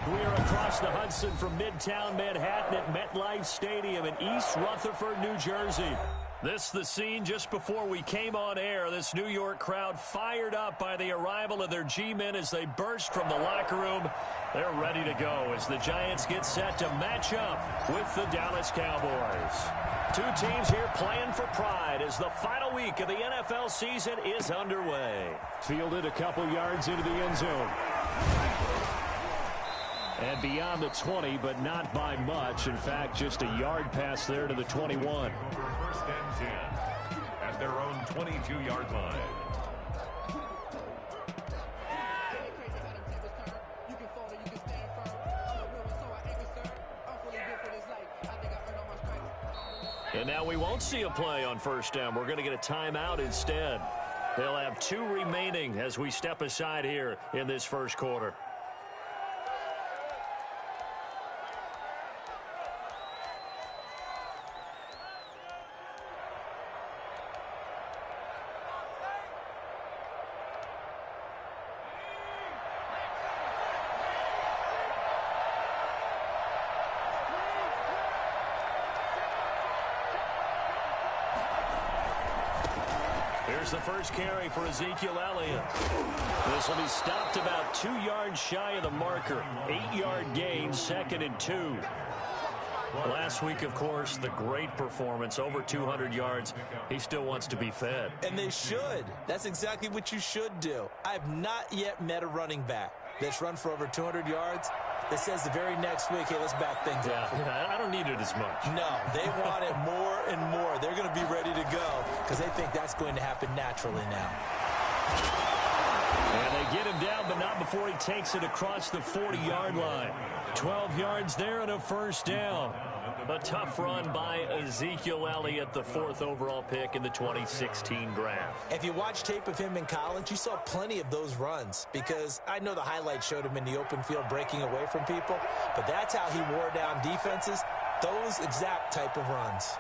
We are across the Hudson from Midtown Manhattan at MetLife Stadium in East Rutherford, New Jersey. This the scene just before we came on air. This New York crowd fired up by the arrival of their G-men as they burst from the locker room. They're ready to go as the Giants get set to match up with the Dallas Cowboys. Two teams here playing for pride as the final week of the NFL season is underway. Fielded a couple yards into the end zone. And beyond the 20, but not by much. In fact, just a yard pass there to the 21. First and 10 at their own 22-yard line. And now we won't see a play on first down. We're going to get a timeout instead. They'll have 2 remaining as we step aside here in this first quarter. Here's the first carry for Ezekiel Elliott. This will be stopped about 2 yards shy of the marker. 8-yard gain, 2nd and 2. Last week, of course, the great performance, over 200 yards. He still wants to be fed. And they should. That's exactly what you should do. I've not yet met a running back that's run for over 200 yards that says the very next week, hey, let's back things up. Yeah, I don't need it as much. No, they want it more and more. They're going to be ready to go because they think that's going to happen naturally now. And they get him down, but not before he takes it across the 40-yard line. 12 yards there and a first down. A tough run by Ezekiel Elliott, the 4th overall pick in the 2016 draft. If you watch tape of him in college, you saw plenty of those runs because I know the highlights showed him in the open field breaking away from people, but that's how he wore down defenses, those exact type of runs.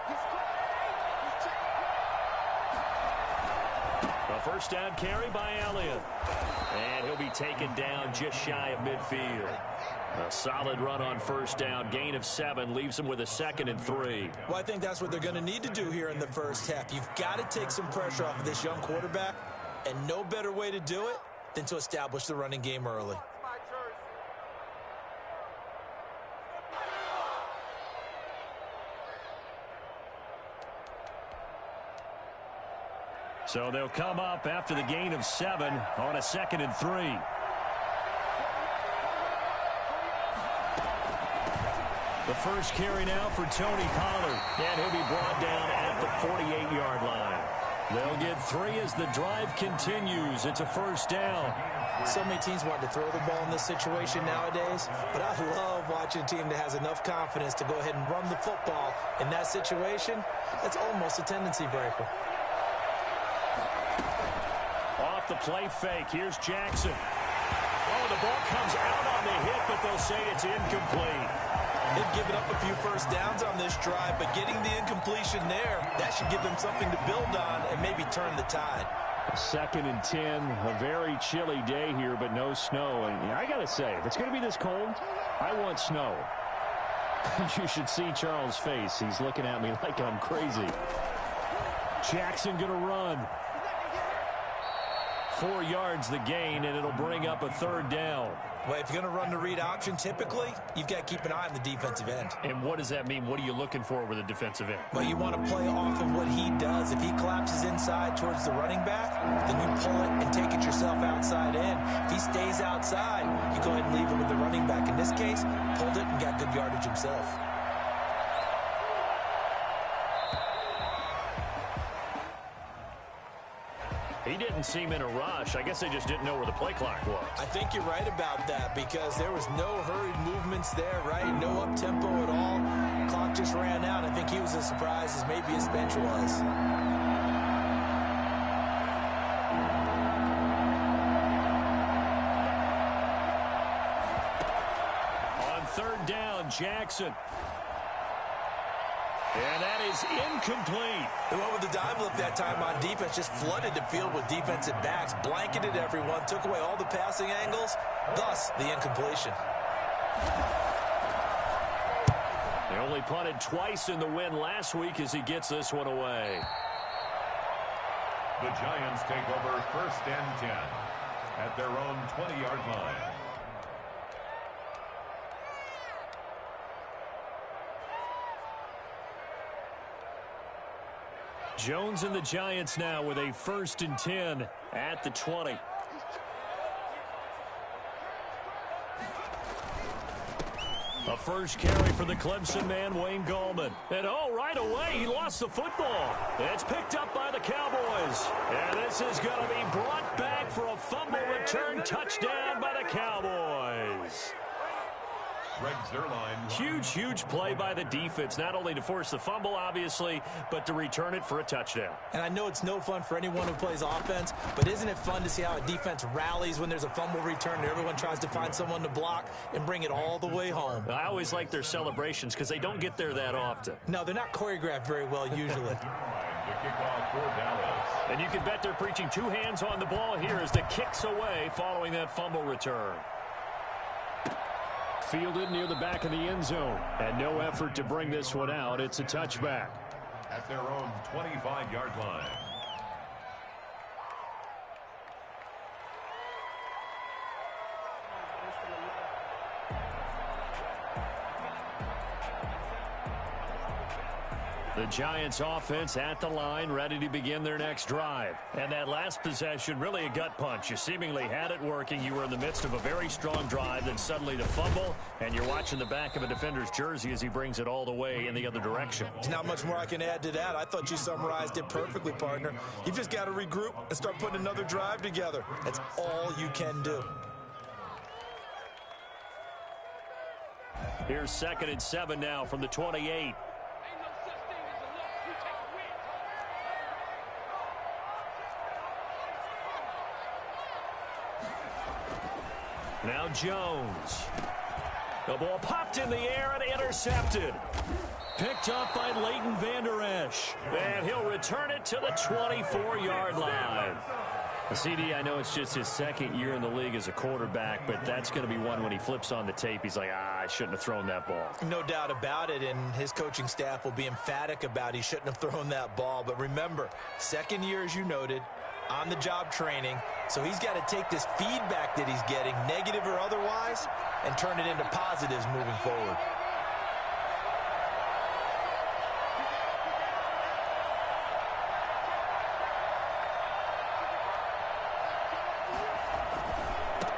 A first down carry by Elliott. And he'll be taken down just shy of midfield. A solid run on first down. Gain of 7 leaves him with a 2nd and 3. Well, I think that's what they're going to need to do here in the first half. You've got to take some pressure off of this young quarterback, and no better way to do it than to establish the running game early. So they'll come up after the gain of 7 on a 2nd and 3. The first carry now for Tony Pollard, and he'll be brought down at the 48-yard line. They'll get 3 as the drive continues. It's a first down. So many teams want to throw the ball in this situation nowadays, but I love watching a team that has enough confidence to go ahead and run the football in that situation. That's almost a tendency breaker. Off the play fake, here's Jackson. Oh, the ball comes out on the hit, but they'll say it's incomplete. They've given up a few first downs on this drive, but getting the incompletion there, that should give them something to build on and maybe turn the tide. 2nd and 10, a very chilly day here, but no snow. And I got to say, if it's going to be this cold, I want snow. You should see Charles' face. He's looking at me like I'm crazy. Jackson going to run. 4 yards the gain, and it'll bring up a 3rd down. Well, if you're going to run the read option, typically, you've got to keep an eye on the defensive end. And what does that mean? What are you looking for with a defensive end? Well, you want to play off of what he does. If he collapses inside towards the running back, then you pull it and take it yourself outside in. If he stays outside, you go ahead and leave it with the running back. In this case, pulled it and got good yardage himself. He didn't seem in a rush. I guess they just didn't know where the play clock was. I think you're right about that because there was no hurried movements there, right? No up-tempo at all. Clock just ran out. I think he was as surprised as maybe his bench was. On 3rd down, Jackson. And that is incomplete. They went with the dive look that time on defense, just flooded the field with defensive backs, blanketed everyone, took away all the passing angles, thus the incompletion. They only punted twice in the win last week as he gets this one away. The Giants take over 1st and 10 at their own 20-yard line. Jones and the Giants now with a 1st and 10 at the 20. A first carry for the Clemson man, Wayne Gallman. And right away, he lost the football. It's picked up by the Cowboys. And this is going to be brought back for a fumble return touchdown by the Cowboys. Huge play by the defense, not only to force the fumble, obviously, but to return it for a touchdown. And I know it's no fun for anyone who plays offense, but isn't it fun to see how a defense rallies when there's a fumble return and everyone tries to find someone to block and bring it all the way home? I always like their celebrations because they don't get there that often. No, they're not choreographed very well usually. And you can bet they're preaching 2 hands on the ball here as the kick's away following that fumble return. Fielded near the back of the end zone. And no effort to bring this one out. It's a touchback. At their own 25-yard line. The Giants offense at the line, ready to begin their next drive. And that last possession, really a gut punch. You seemingly had it working. You were in the midst of a very strong drive, then suddenly the fumble, and you're watching the back of a defender's jersey as he brings it all the way in the other direction. There's not much more I can add to that. I thought you summarized it perfectly, partner. You've just got to regroup and start putting another drive together. That's all you can do. Here's 2nd and 7 now from the 28. Now Jones. The ball popped in the air and intercepted. Picked up by Leighton Vander Esch. And he'll return it to the 24-yard line. CD, I know it's just his 2nd year in the league as a quarterback, but that's going to be one when he flips on the tape. He's like, I shouldn't have thrown that ball. No doubt about it, and his coaching staff will be emphatic about he shouldn't have thrown that ball. But remember, 2nd year, as you noted, on-the-job training, so he's got to take this feedback that he's getting, negative or otherwise, and turn it into positives moving forward.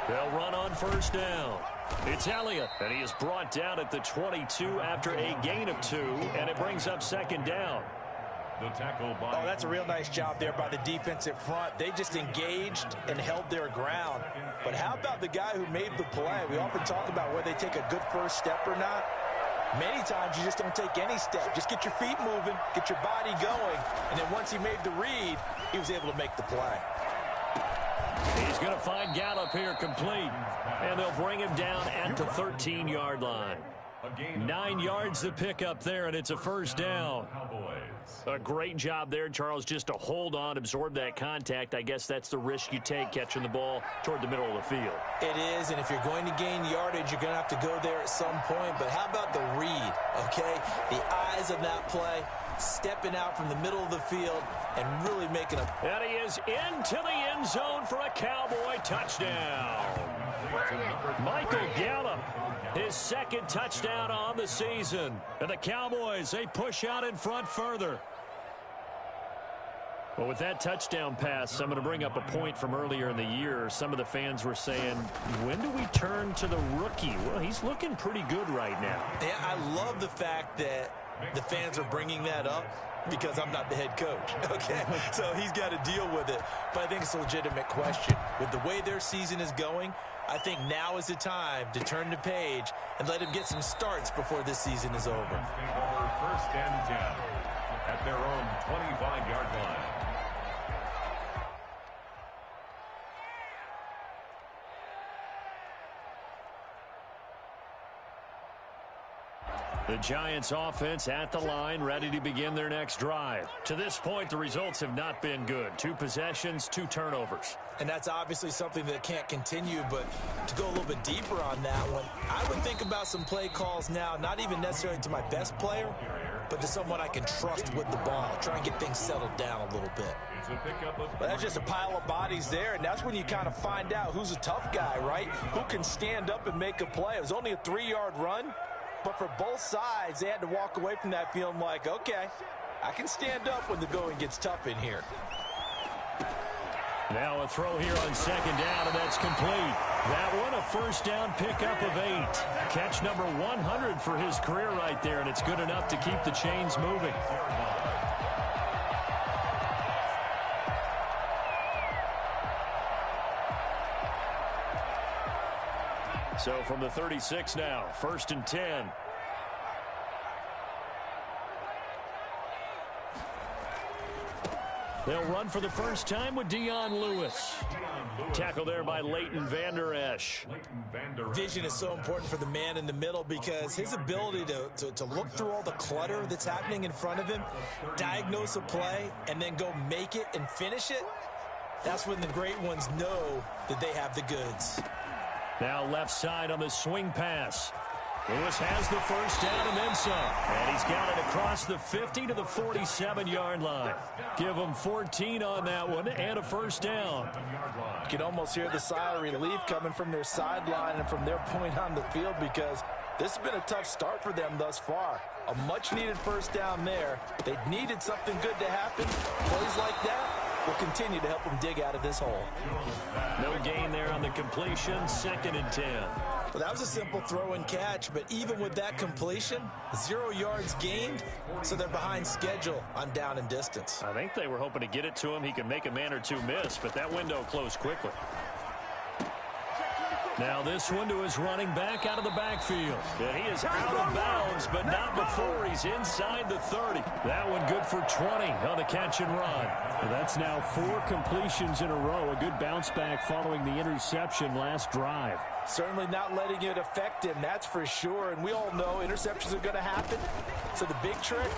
They'll run on 1st down. It's Elliott, and he is brought down at the 22 after a gain of 2, and it brings up 2nd down. The tackle by that's a real nice job there by the defensive front. They just engaged and held their ground. But how about the guy who made the play? We often talk about whether they take a good first step or not. Many times you just don't take any step. Just get your feet moving, get your body going, and then once he made the read, he was able to make the play. He's going to find Gallup here complete, and they'll bring him down at the 13-yard line. 9 yards to pick up there, and it's a 1st down. A great job there, Charles, just to hold on, absorb that contact. I guess that's the risk you take catching the ball toward the middle of the field. It is, and if you're going to gain yardage, you're going to have to go there at some point. But how about the read, okay? The eyes of that play, stepping out from the middle of the field and really making a... And he is into the end zone for a Cowboy touchdown. Michael Gallup, his 2nd touchdown on the season. And the Cowboys, they push out in front further. Well, with that touchdown pass, I'm going to bring up a point from earlier in the year. Some of the fans were saying, when do we turn to the rookie? Well, he's looking pretty good right now. Yeah, I love the fact that the fans are bringing that up because I'm not the head coach, okay? So he's got to deal with it. But I think it's a legitimate question. With the way their season is going, I think now is the time to turn the page and let him get some starts before this season is over. 1st and 10 at their own 25-yard line. The Giants offense at the line, ready to begin their next drive. To this point, the results have not been good. 2 possessions, 2 turnovers. And that's obviously something that can't continue, but to go a little bit deeper on that one, I would think about some play calls now, not even necessarily to my best player, but to someone I can trust with the ball. Try and get things settled down a little bit. But that's just a pile of bodies there, and that's when you kind of find out who's a tough guy, right? Who can stand up and make a play. It was only a 3-yard run, but for both sides, they had to walk away from that feeling like, okay, I can stand up when the going gets tough in here. Now a throw here on 2nd down, and that's complete. That one, a first down pickup of 8. Catch number 100 for his career right there, and it's good enough to keep the chains moving. So from the 36 now, 1st and 10. They'll run for the first time with Dion Lewis. Tackle there by Leighton Vander Esch. Vision is so important for the man in the middle because his ability to look through all the clutter that's happening in front of him, diagnose a play, and then go make it and finish it, that's when the great ones know that they have the goods. Now left side on the swing pass. Lewis has the first down and then some. And he's got it across the 50 to the 47-yard line. Give him 14 on that one and a first down. You can almost hear the sigh of relief coming from their sideline and from their point on the field because this has been a tough start for them thus far. A much-needed first down there. They needed something good to happen. Plays like that will continue to help them dig out of this hole. No gain there on the completion. 2nd and 10. Well, that was a simple throw and catch, but even with that completion, 0 yards gained, so they're behind schedule on down and distance. I think they were hoping to get it to him. He could make a man or two miss, but that window closed quickly. Now this one to his running back out of the backfield. And he is out of bounds, but not before he's inside the 30. That one good for 20 on the catch and run. Well, that's now 4 completions in a row. A good bounce back following the interception last drive. Certainly not letting it affect him, that's for sure. And we all know interceptions are going to happen. So the big trick,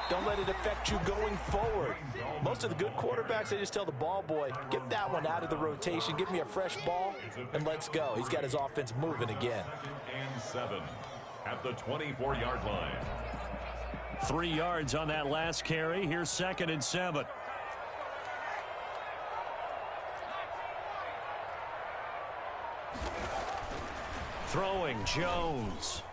don't let it affect you going forward. Most of the good quarterbacks, they just tell the ball boy, get that one out of the rotation, give me a fresh ball, and let's go. He's got his offense moving again. And 7 at the 24-yard line. 3 yards on that last carry. Here's 2nd and 7. Throwing Jones.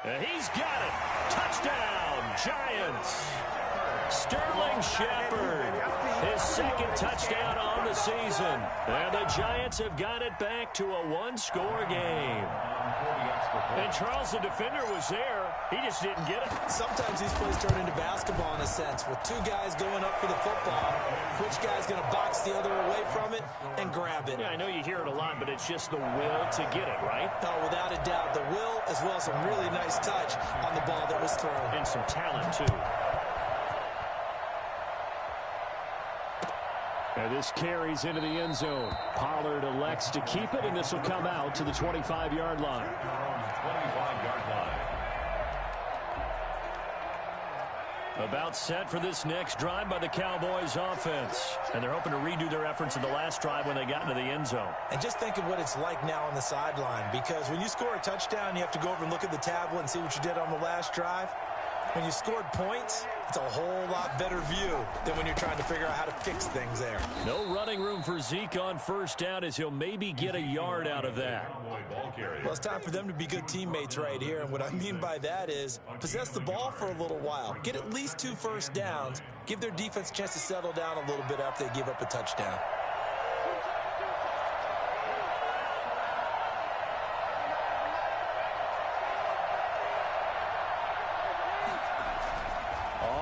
And he's got it. Touchdown, Giants. Sterling Shepard, his 2nd touchdown on the season. And the Giants have got it back to a 1-score game. And Charles, the defender, was there. He just didn't get it. Sometimes these plays turn into basketball in a sense. With 2 guys going up for the football, which guy's going to box the other away from it and grab it? Yeah, I know you hear it a lot, but it's just the will to get it, right? Oh, without a doubt. The will as well as some really nice touch on the ball that was thrown. And some talent, too. And this carries into the end zone. Pollard elects to keep it, and this will come out to the 25-yard line. 25-yard line. About set for this next drive by the Cowboys offense. And they're hoping to redo their efforts in the last drive when they got into the end zone. And just think of what it's like now on the sideline, because when you score a touchdown, you have to go over and look at the tablet and see what you did on the last drive. When you scored points, it's a whole lot better view than when you're trying to figure out how to fix things there. No running room for Zeke on first down as he'll maybe get a yard out of that. Well, it's time for them to be good teammates right here. And what I mean by that is possess the ball for a little while. Get at least 2 first downs. Give their defense a chance to settle down a little bit after they give up a touchdown.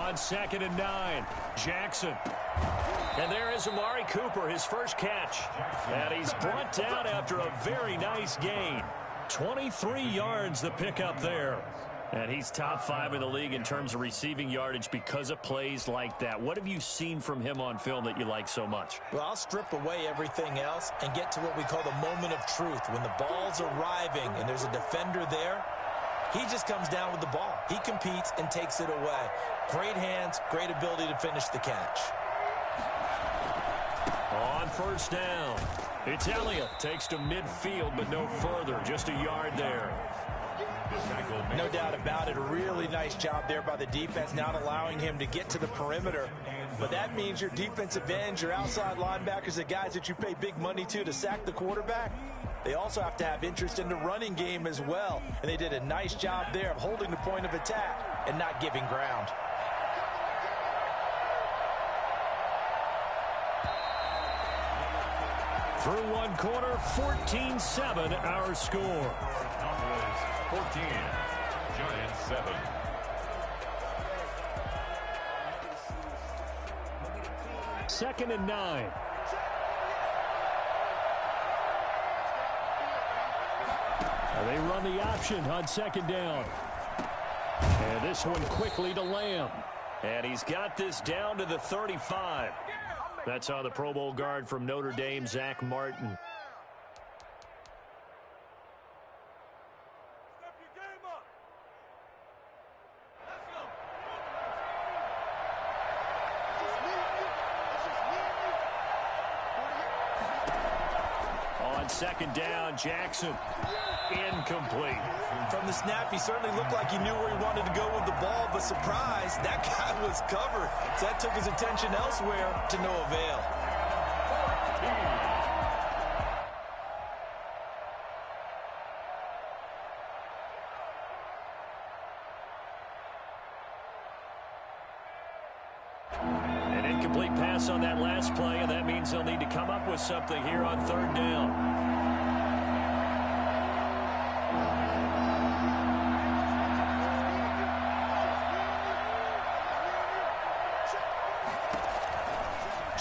On 2nd and 9, Jackson. And there is Amari Cooper, his first catch. And he's brought down after a very nice gain. 23 yards the pickup there. And he's top 5 in the league in terms of receiving yardage because of plays like that. What have you seen from him on film that you like so much? Well, I'll strip away everything else and get to what we call the moment of truth. When the ball's arriving and there's a defender there, He just comes down with the ball. He competes and takes it away. Great hands, great ability to finish the catch. On first down, it's Elliott. Takes to midfield, but no further. Just a yard there. No doubt about it. A really nice job there by the defense, not allowing him to get to the perimeter. But that means your defensive ends, your outside linebackers, the guys that you pay big money to sack the quarterback, they also have to have interest in the running game as well. And they did a nice job there of holding the point of attack and not giving ground. Through one quarter, 14-7 our score. 14, Giants 7. Second and 9. They run the option on second down. And this one quickly to Lamb. And he's got this down to the 35. That's on the Pro Bowl guard from Notre Dame, Zach Martin. On second down, Jackson. Incomplete. From the snap, he certainly looked like he knew where he wanted to go with the ball, but surprise, that guy was covered. So that took his attention elsewhere to no avail. An incomplete pass on that last play, and that means they'll need to come up with something here on third down.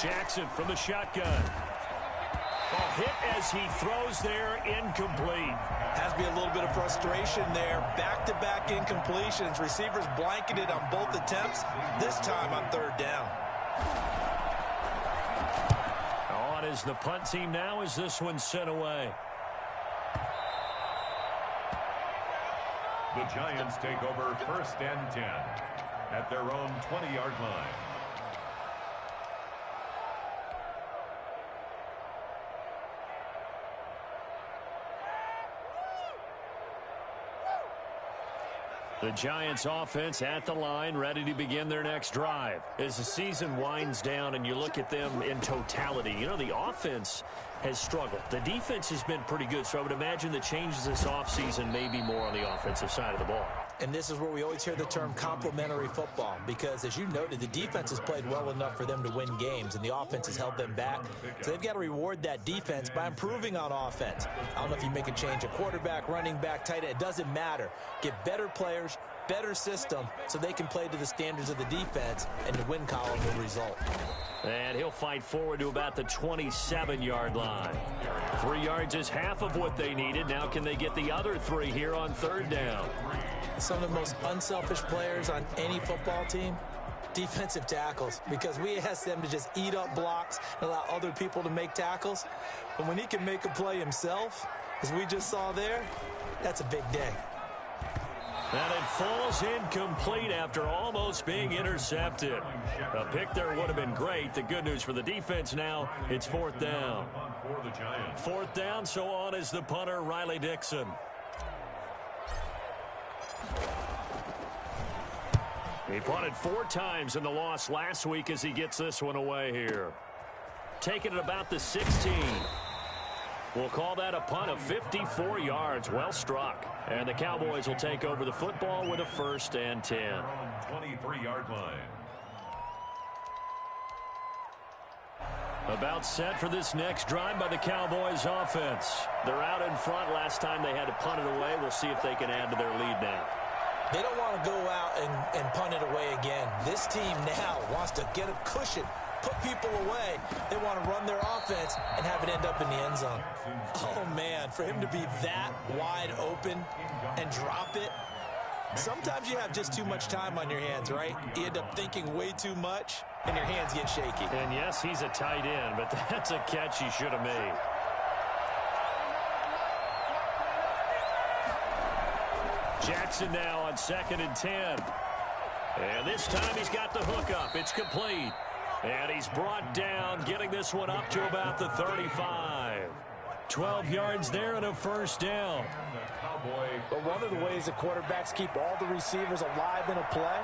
Jackson from the shotgun. Hit as he throws there, incomplete. Has to be a little bit of frustration there. Back-to-back incompletions. Receivers blanketed on both attempts, this time on third down. On is the punt team now as this one's sent away. The Giants take over first and 10 at their own 20-yard line. The Giants offense at the line, ready to begin their next drive. As the season winds down and you look at them in totality, you know, the offense has struggled. The defense has been pretty good, so I would imagine the changes this offseason may be more on the offensive side of the ball. And this is where we always hear the term complementary football, because as you noted, the defense has played well enough for them to win games, and the offense has held them back. So they've got to reward that defense by improving on offense. I don't know if you make a change at quarterback, running back, tight end. It doesn't matter. Get better players, better system, so they can play to the standards of the defense, and the win column will result. And he'll fight forward to about the 27-yard line. 3 yards is half of what they needed. Now can they get the other 3 here on third down? Some of the most unselfish players on any football team, defensive tackles, because we ask them to just eat up blocks and allow other people to make tackles. But when he can make a play himself, as we just saw there, that's a big day. And it falls incomplete after almost being intercepted. A pick there would have been great. The good news for the defense now, it's fourth down. Fourth down, so on is the punter, Riley Dixon. He punted 4 times in the loss last week as he gets this one away here. Taking it about the 16. We'll call that a punt of 54 yards. Well struck. And the Cowboys will take over the football with a first and 10. 23-yard line. About set for this next drive by the Cowboys offense. They're out in front. Last time they had to punt it away. We'll see if they can add to their lead now. They don't want to go out and punt it away again. This team now wants to get a cushion, put people away. They want to run their offense and have it end up in the end zone. Oh, man, for him to be that wide open and drop it. Sometimes you have just too much time on your hands, right? You end up thinking way too much, and your hands get shaky. And, yes, he's a tight end, but that's a catch he should have made. Jackson now on 2nd and 10. And this time he's got the hook up. It's complete. And he's brought down, getting this one up to about the 35. 12 yards there and a first down. But one of the ways the quarterbacks keep all the receivers alive in a play,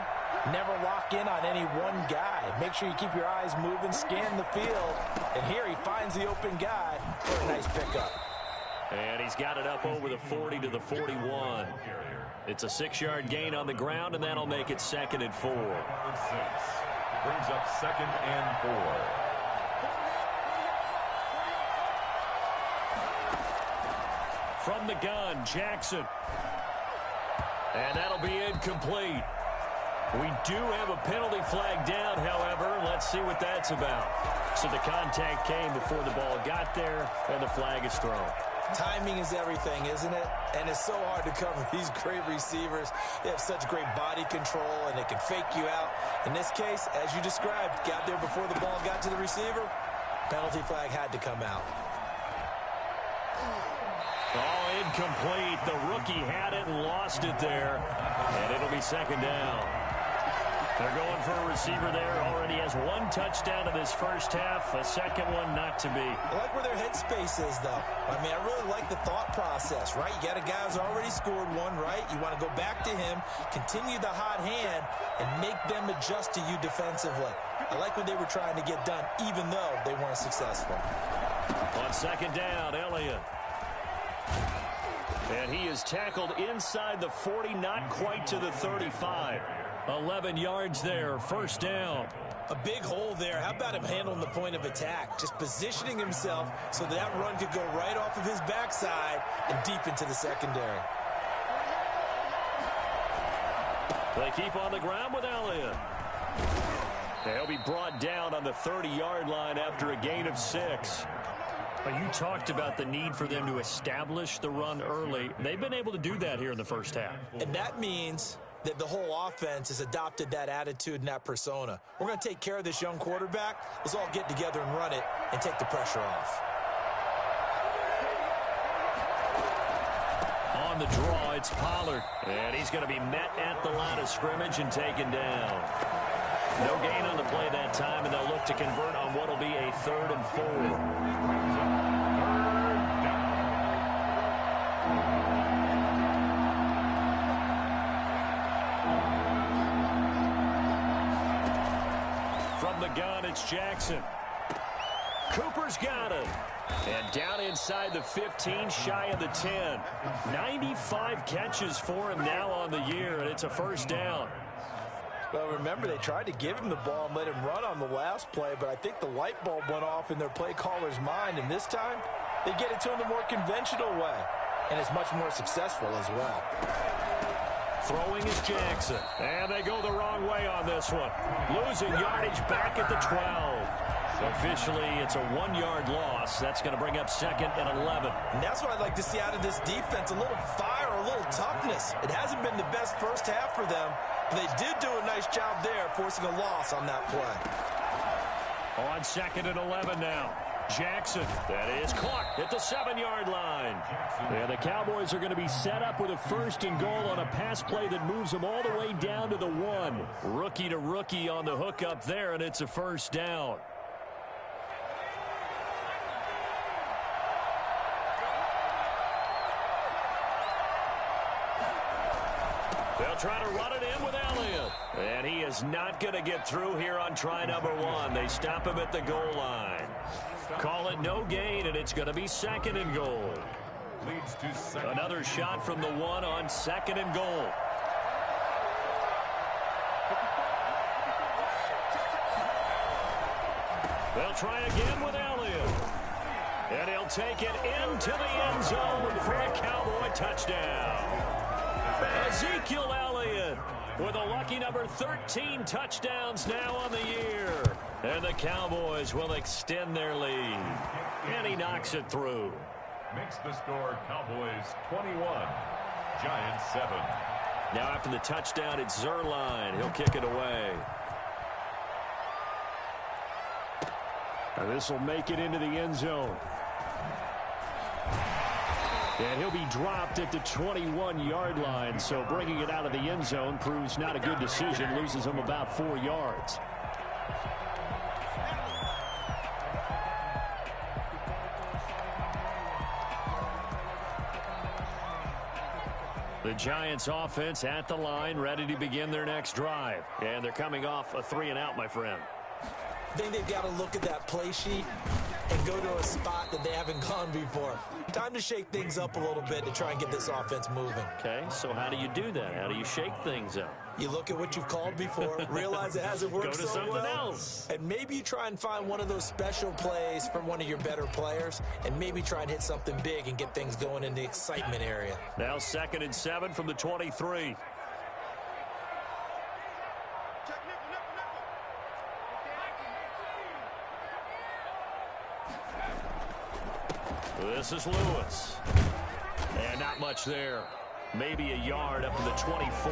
never lock in on any one guy. Make sure you keep your eyes moving, scan the field. And here he finds the open guy for a nice pickup. And he's got it up over the 40 to the 41. It's a 6-yard gain on the ground, and that'll make it 2nd and 4. Brings up 2nd and 4. From the gun, Jackson. And that'll be incomplete. We do have a penalty flag down, however. Let's see what that's about. So the contact came before the ball got there, and the flag is thrown. Timing is everything, isn't it? And it's so hard to cover these great receivers. They have such great body control, and they can fake you out. In this case, as you described, got there before the ball got to the receiver. Penalty flag had to come out. Oh, incomplete. The rookie had it and lost it there. And it'll be 2nd down. They're going for a receiver there. Already has 1 touchdown in this first half. A second one not to be. I like where their headspace is, though. I mean, I really like the thought process, right? You got a guy who's already scored one, right? You want to go back to him, continue the hot hand, and make them adjust to you defensively. I like what they were trying to get done, even though they weren't successful. On 2nd down, Elliott. And he is tackled inside the 40, not quite to the 35. 11 yards there, first down. A big hole there. How about him handling the point of attack? Just positioning himself so that run could go right off of his backside and deep into the secondary. They keep on the ground with Elliott. They'll be brought down on the 30-yard line after a gain of 6. You talked about the need for them to establish the run early. They've been able to do that here in the first half. And that means that the whole offense has adopted that attitude and that persona. We're going to take care of this young quarterback. Let's all get together and run it and take the pressure off. On the draw, it's Pollard. And he's going to be met at the line of scrimmage and taken down. No gain on the play that time, and they'll look to convert on what will be a 3rd and 4. From the gun, it's Jackson. Cooper's got it. And down inside the 15, shy of the 10. 95 catches for him now on the year, and it's a first down. Well, remember, they tried to give him the ball and let him run on the last play, but I think the light bulb went off in their play caller's mind, and this time they get it to him the more conventional way, and it's much more successful as well. Throwing is Jackson, and they go the wrong way on this one. Losing yardage back at the 12. Officially, it's a 1-yard loss. That's going to bring up 2nd and 11. And that's what I'd like to see out of this defense, a little fire, a little toughness. It hasn't been the best first half for them, but they did do a nice job there, forcing a loss on that play. On 2nd and 11 now. Jackson, that is caught at the 7-yard line. And the Cowboys are going to be set up with a 1st and goal on a pass play that moves them all the way down to the 1. Rookie to rookie on the hookup there, and it's a first down. They'll try to run it in with Elliott. And he is not going to get through here on try number 1. They stop him at the goal line. Call it no gain, and it's going to be 2nd and goal. Leads to 2nd. Another shot from the 1 on 2nd and goal. They'll try again with Elliott. And he'll take it into the end zone for a Cowboy touchdown. Ezekiel Elliott with a lucky number 13 touchdowns now on the year. And the Cowboys will extend their lead. And he knocks it through. Makes the score Cowboys 21, Giants 7. Now after the touchdown, it's Zerline. He'll kick it away. And this will make it into the end zone. And he'll be dropped at the 21-yard line, so bringing it out of the end zone proves not a good decision, loses him about 4 yards. The Giants offense at the line, ready to begin their next drive. And they're coming off a 3-and-out, my friend. I think they've got to look at that play sheet and go to a spot that they haven't gone before. Time to shake things up a little bit to try and get this offense moving. Okay, so how do you do that? How do you shake things up? You look at what you've called before, realize it hasn't worked so well. Go to something else. And maybe you try and find one of those special plays from one of your better players, and maybe try and hit something big and get things going in the excitement area. Now 2nd and 7 from the 23. This is Lewis. And not much there. Maybe a yard up to the 24.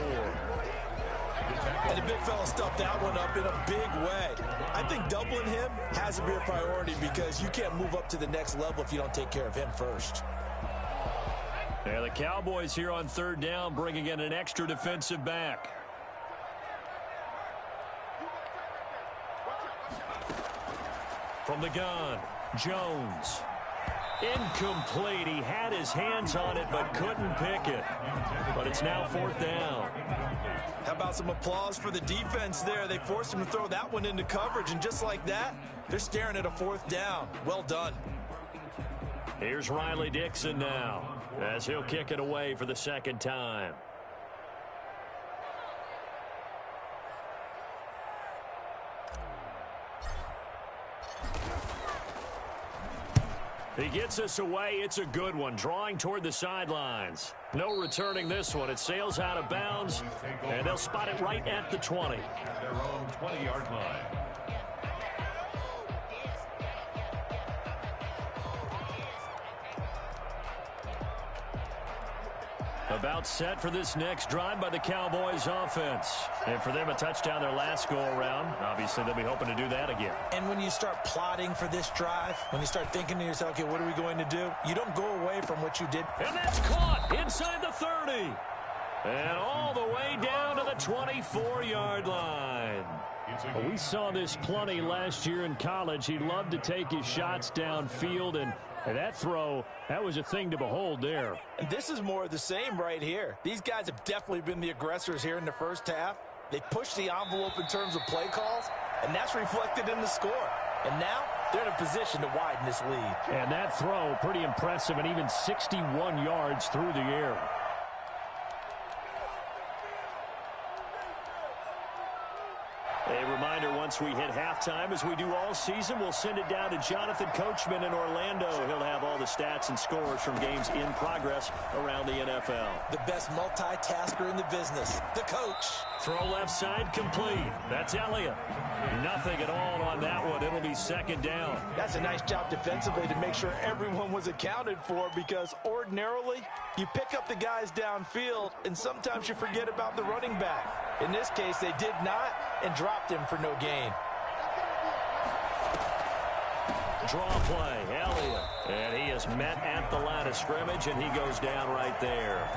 And the big fella stuffed that one up in a big way. I think doubling him has to be a priority because you can't move up to the next level if you don't take care of him first. Yeah, the Cowboys here on 3rd down bringing in an extra defensive back. From the gun, Jones. Incomplete. He had his hands on it but couldn't pick it. But it's now 4th down. How about some applause for the defense there? They forced him to throw that one into coverage, and just like that, they're staring at a 4th down. Well done. Here's Riley Dixon now as he'll kick it away for the 2nd time. He gets us away. It's a good one. Drawing toward the sidelines. No returning this one. It sails out of bounds, and they'll spot it right at the 20. Their own 20-yard line. About set for this next drive by the Cowboys offense. And for them, a touchdown their last go-around. Obviously, they'll be hoping to do that again. And when you start plotting for this drive, when you start thinking to yourself, okay, what are we going to do? You don't go away from what you did. And that's caught inside the 30. And all the way down to the 24-yard line. We saw this plenty last year in college. He loved to take his shots downfield, and that throw, that was a thing to behold there. And this is more of the same right here. These guys have definitely been the aggressors here in the first half. They pushed the envelope in terms of play calls, and that's reflected in the score. And now they're in a position to widen this lead. And that throw, pretty impressive, and even 61 yards through the air. A reminder, once we hit halftime, as we do all season, we'll send it down to Jonathan Coachman in Orlando. He'll have all the stats and scores from games in progress around the NFL. The best multitasker in the business, the coach. Throw left side complete. That's Elliott. Nothing at all on that one. It'll be 2nd down. That's a nice job defensively to make sure everyone was accounted for, because ordinarily you pick up the guys downfield and sometimes you forget about the running back. In this case, they did not and dropped him for no gain. Draw play, Elliott. And he is met at the line of scrimmage, and he goes down right there.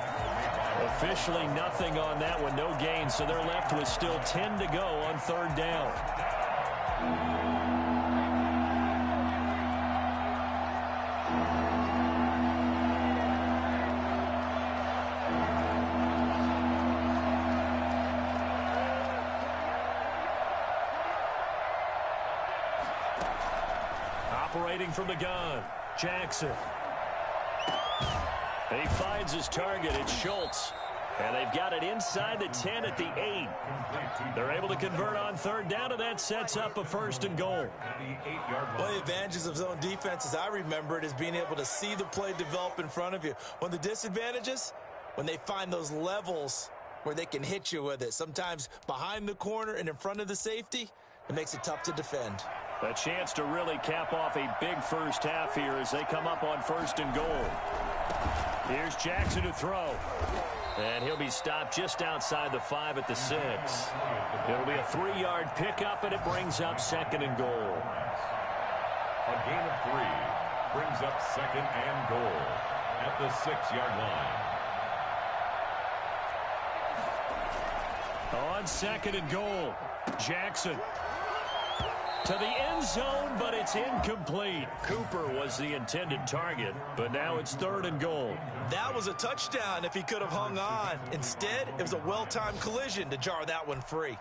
Officially nothing on that one, no gain, so they're left with still 10 to go on 3rd down. Operating from the gun, Jackson. He finds his target. It's Schultz. And they've got it inside the 10 at the 8. They're able to convert on 3rd down, and that sets up a 1st and goal. One of the advantages of zone defense, as I remember it, is being able to see the play develop in front of you. One of the disadvantages, when they find those levels where they can hit you with it, sometimes behind the corner and in front of the safety, it makes it tough to defend. A chance to really cap off a big first half here as they come up on 1st and goal. Here's Jackson to throw. And he'll be stopped just outside the 5 at the 6. It'll be a 3-yard pickup, and it brings up 2nd and goal. A gain of 3 brings up 2nd and goal. at the 6-yard line. On second and goal, Jackson to the end zone, but it's incomplete. Cooper was the intended target, but now it's third and goal. That was a touchdown if he could have hung on. Instead, it was a well-timed collision to jar that one free.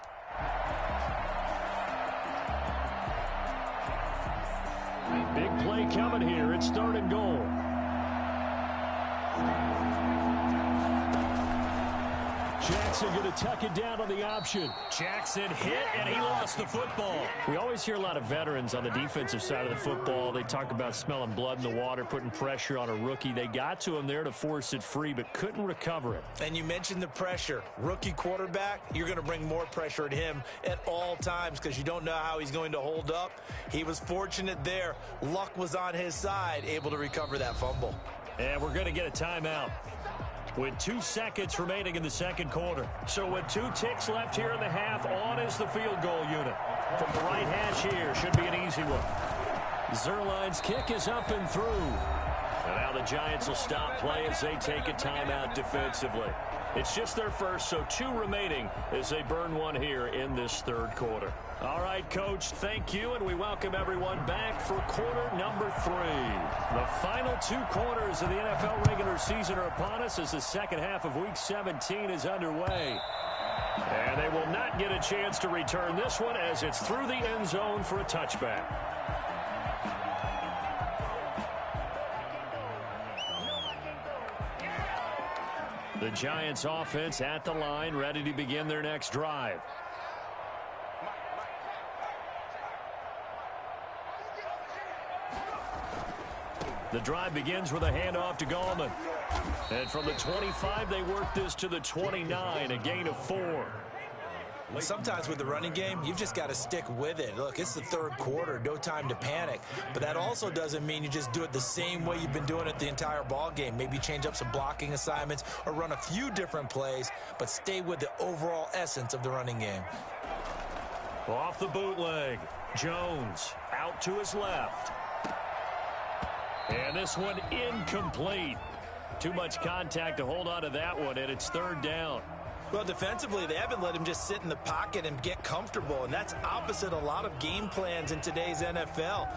Big play coming here. It's third and goal. Jackson going to tuck it down on the option. Jackson hit, and he lost the football. We always hear a lot of veterans on the defensive side of the football. They talk about smelling blood in the water, putting pressure on a rookie. They got to him there to force it free, but couldn't recover it. And you mentioned the pressure. Rookie quarterback, you're going to bring more pressure at him at all times because you don't know how he's going to hold up. He was fortunate there. Luck was on his side, able to recover that fumble. And we're going to get a timeout with 2 seconds remaining in the second quarter. So with 2 ticks left here in the half, on is the field goal unit. From the right hash here, should be an easy one. Zerline's kick is up and through. And now the Giants will stop play as they take a timeout defensively. It's just their first, so 2 remaining as they burn one here in this third quarter. All right, Coach, thank you, and we welcome everyone back for quarter number 3. The final 2 quarters of the NFL regular season are upon us as the second half of Week 17 is underway. And they will not get a chance to return this one as it's through the end zone for a touchback. The Giants offense at the line, ready to begin their next drive. The drive begins with a handoff to Gallman. And from the 25, they work this to the 29, a gain of 4. Sometimes with the running game, you've just got to stick with it. Look, it's the third quarter, no time to panic. But that also doesn't mean you just do it the same way you've been doing it the entire ball game. Maybe change up some blocking assignments or run a few different plays, but stay with the overall essence of the running game. Off the bootleg, Jones out to his left. And this one incomplete. Too much contact to hold on to that one, and it's third down. Well, defensively, they haven't let him just sit in the pocket and get comfortable, and that's opposite a lot of game plans in today's NFL.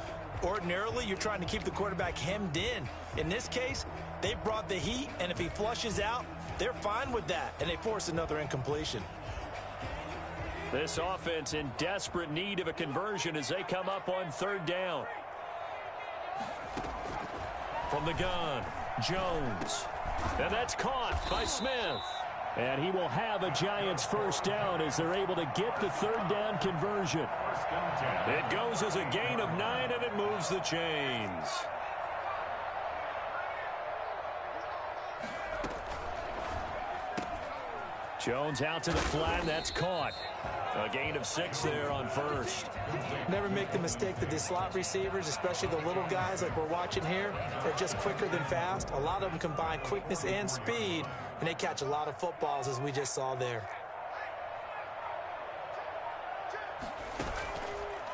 Ordinarily, you're trying to keep the quarterback hemmed in. In this case, they brought the heat, and if he flushes out, they're fine with that, and they force another incompletion. This offense in desperate need of a conversion as they come up on third down. From the gun, Jones. And that's caught by Smith. And he will have a Giants first down as they're able to get the third down conversion. It goes as a gain of 9, and it moves the chains. Jones out to the flat, and that's caught. A gain of 6 there on first. Never make the mistake that the slot receivers, especially the little guys like we're watching here, are just quicker than fast. A lot of them combine quickness and speed, and they catch a lot of footballs as we just saw there.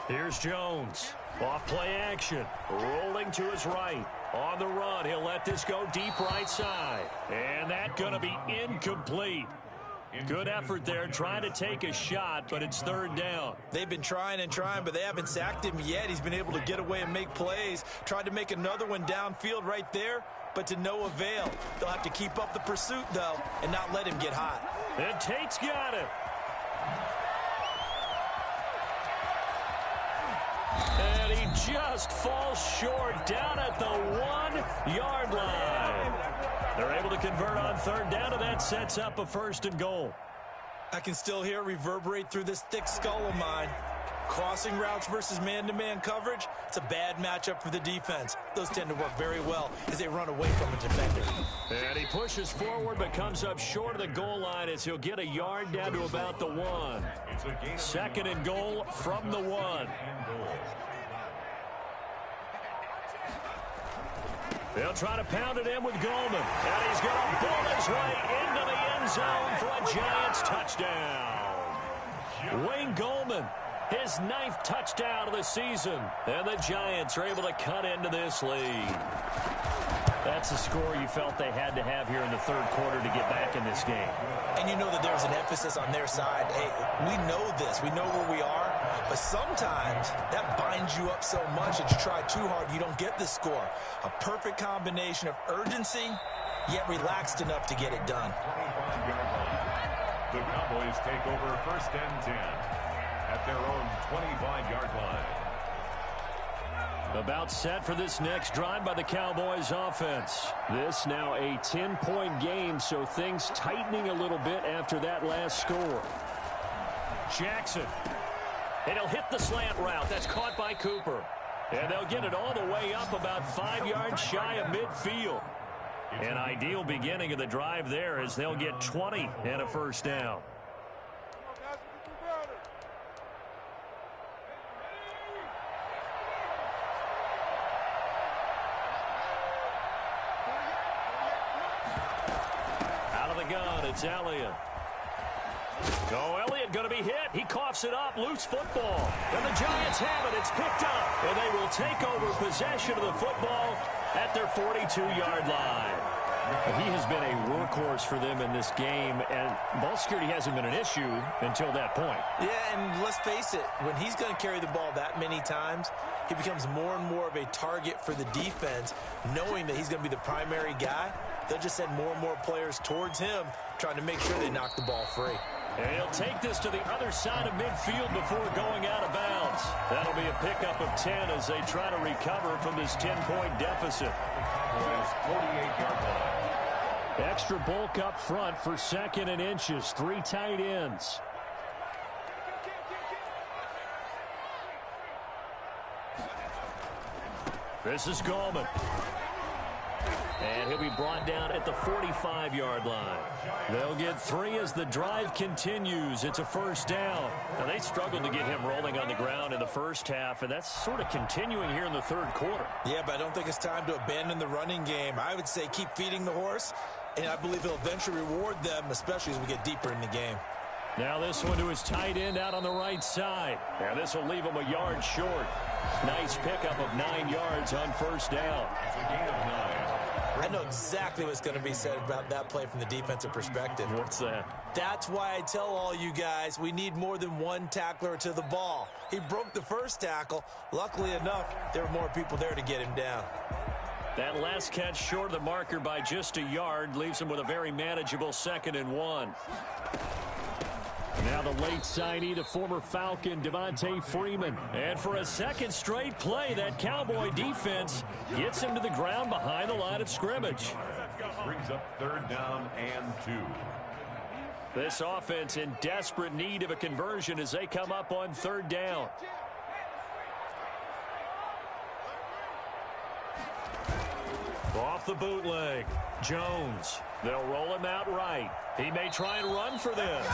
Here's Jones. Off play action. Rolling to his right. On the run, he'll let this go deep right side. And that's going to be incomplete. Good effort there, trying to take a shot, but it's third down. They've been trying and trying, but they haven't sacked him yet. He's been able to get away and make plays. Tried to make another one downfield right there, but to no avail. They'll have to keep up the pursuit, though, and not let him get hot. And Tate's got it. And he just falls short down at the 1-yard line. They're able to convert on third down, and that sets up a first and goal. I can still hear it reverberate through this thick skull of mine. Crossing routes versus man-to-man coverage, it's a bad matchup for the defense. Those tend to work very well as they run away from a defender. And he pushes forward but comes up short of the goal line as he'll get a yard down to about the 1. Second and goal from the 1. They'll try to pound it in with Gallman. And he's going to pull his way into the end zone for a Giants touchdown. Wayne Gallman, his 9th touchdown of the season. And the Giants are able to cut into this lead. That's That's a score you felt they had to have here in the third quarter to get back in this game. And you know that there's an emphasis on their side. Hey, we know this. We know where we are. But sometimes that binds you up so much that you try too hard, you don't get the score. A perfect combination of urgency, yet relaxed enough to get it done. 25-yard line. The Cowboys take over first and 10 at their own 25-yard line. About set for this next drive by the Cowboys offense. This now a 10-point game, so things tightening a little bit after that last score. Jackson. And he'll hit the slant route. That's caught by Cooper. And they'll get it all the way up about 5 yards shy of midfield. An ideal beginning of the drive there as they'll get 20 and a first down. Out of the gun, it's Elliott. Elliott going to be hit. He coughs it up. Loose football. And the Giants have it. It's picked up. And they will take over possession of the football at their 42-yard line. He has been a workhorse for them in this game, and ball security hasn't been an issue until that point. Yeah, and let's face it, when he's going to carry the ball that many times, he becomes more and more of a target for the defense, knowing that he's going to be the primary guy. They'll just send more and more players towards him, trying to make sure they knock the ball free. And he'll take this to the other side of midfield before going out of bounds. That'll be a pickup of 10 as they try to recover from this 10-point deficit. Cowboys 48-yard line. Extra bulk up front for second and inches. 3 tight ends. This is Gallman. And he'll be brought down at the 45-yard line. They'll get 3 as the drive continues. It's a first down. Now, they struggled to get him rolling on the ground in the first half, and that's sort of continuing here in the third quarter. Yeah, but I don't think it's time to abandon the running game. I would say keep feeding the horse, and I believe he'll eventually reward them, especially as we get deeper in the game. Now this one to his tight end out on the right side. Now this will leave him a yard short. Nice pickup of 9 yards on first down. It's a gain of 9. I know exactly what's going to be said about that play from the defensive perspective. What's that? That's why I tell all you guys we need more than one tackler to the ball. He broke the first tackle. Luckily enough, there were more people there to get him down. That last catch short of the marker by just a yard leaves him with a very manageable 2nd and 1. Now the late signee, the former Falcon, Devontae Freeman. And for a second straight play, that Cowboy defense gets him to the ground behind the line of scrimmage. Brings up 3rd down and 2. This offense in desperate need of a conversion as they come up on 3rd down. Off the bootleg, Jones. They'll roll him out right. He may try and run for this.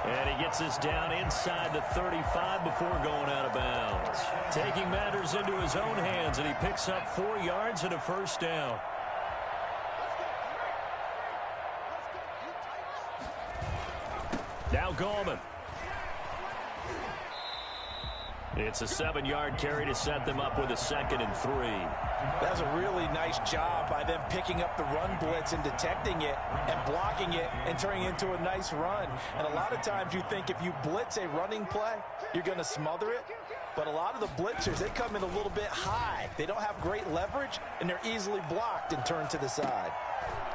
And he gets us down inside the 35 before going out of bounds. Taking matters into his own hands, and he picks up 4 yards and a first down. Now Gallman. It's a 7-yard carry to set them up with a 2nd and 3. That was a really nice job by them picking up the run blitz and detecting it and blocking it and turning it into a nice run. And a lot of times you think if you blitz a running play, you're going to smother it. But a lot of the blitzers, they come in a little bit high. They don't have great leverage, and they're easily blocked and turned to the side.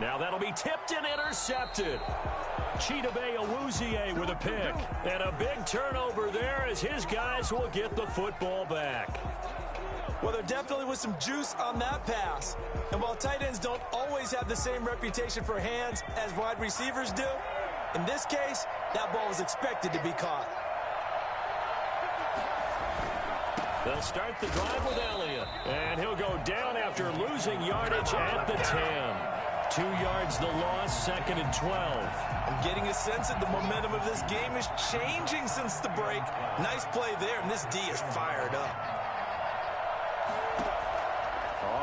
Now that'll be tipped and intercepted. Chidobe Awuzie with a pick. And a big turnover there as his guys will get the football back. Well, there definitely was some juice on that pass. And while tight ends don't always have the same reputation for hands as wide receivers do, in this case, that ball was expected to be caught. They'll start the drive with Elliott. And he'll go down after losing yardage at the 10. 2 yards the loss, 2nd and 12. I'm getting a sense that the momentum of this game is changing since the break. Nice play there, and this D is fired up.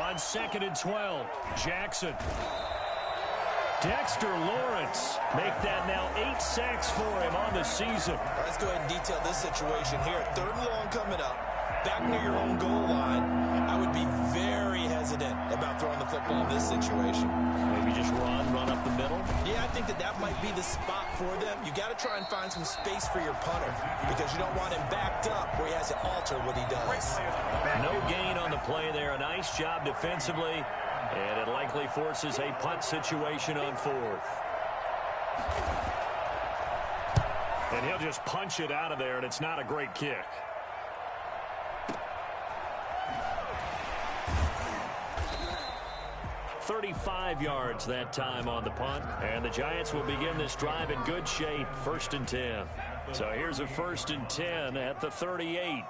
On 2nd and 12, Jackson. Dexter Lawrence make that now 8 sacks for him on the season. Let's go ahead and detail this situation here. 3rd and long coming up. back near your own goal line, I would be very hesitant about throwing the football in this situation. Maybe just run up the middle? Yeah, I think that might be the spot for them. You got to try and find some space for your punter because you don't want him backed up where he has to alter what he does. No gain on the play there. A nice job defensively, and it likely forces a punt situation on fourth. And he'll just punch it out of there, and it's not a great kick. $35 yards that time on the punt, and the Giants will begin this drive in good shape, 1st and 10. So here's a 1st and 10 at the 38.